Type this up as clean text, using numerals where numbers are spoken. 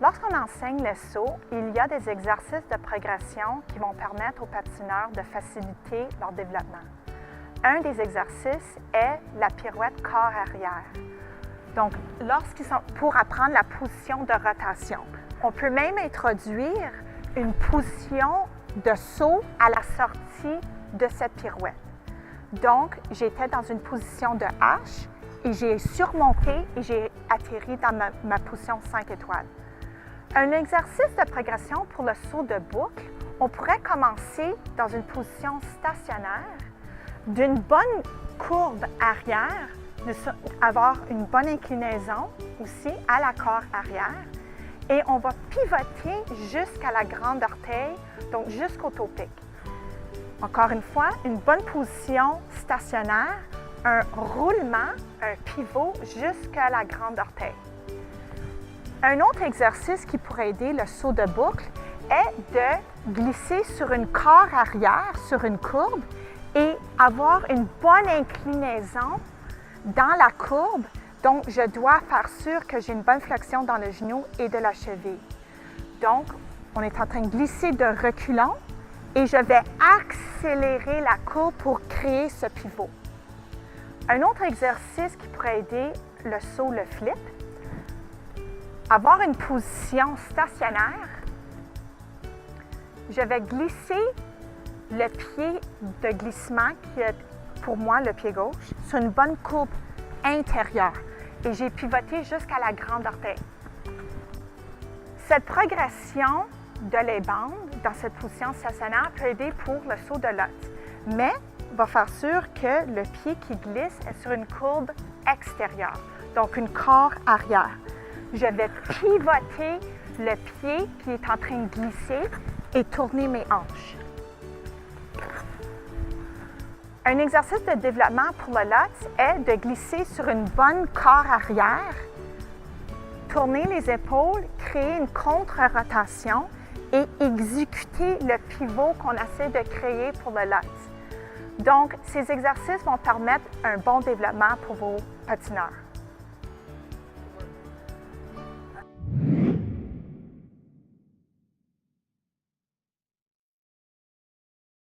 Lorsqu'on enseigne le saut, il y a des exercices de progression qui vont permettre aux patineurs de faciliter leur développement. Un des exercices est la pirouette corps arrière. Donc, pour apprendre la position de rotation, on peut même introduire une position de saut à la sortie de cette pirouette. Donc, j'étais dans une position de H et j'ai surmonté et j'ai atterri dans ma position 5 étoiles. Un exercice de progression pour le saut de boucle, on pourrait commencer dans une position stationnaire, d'une bonne courbe arrière, avoir une bonne inclinaison aussi à la corps arrière, et on va pivoter jusqu'à la grande orteil, donc jusqu'au toe pic. Encore une fois, une bonne position stationnaire, un roulement, un pivot jusqu'à la grande orteil. Un autre exercice qui pourrait aider le saut de boucle est de glisser sur une corps arrière, sur une courbe, et avoir une bonne inclinaison dans la courbe. Donc, je dois faire sûr que j'ai une bonne flexion dans le genou et de la cheville. Donc, on est en train de glisser de reculons et je vais accélérer la courbe pour créer ce pivot. Un autre exercice qui pourrait aider le saut, le flip, avoir une position stationnaire, je vais glisser le pied de glissement qui est pour moi le pied gauche sur une bonne courbe intérieure et j'ai pivoté jusqu'à la grande orteil. Cette progression de les bandes dans cette position stationnaire peut aider pour le saut de lotte, mais on va faire sûr que le pied qui glisse est sur une courbe extérieure, donc une corps arrière. Je vais pivoter le pied qui est en train de glisser et tourner mes hanches. Un exercice de développement pour le lotte est de glisser sur une bonne corps arrière, tourner les épaules, créer une contre-rotation et exécuter le pivot qu'on essaie de créer pour le lotte. Donc, ces exercices vont permettre un bon développement pour vos patineurs.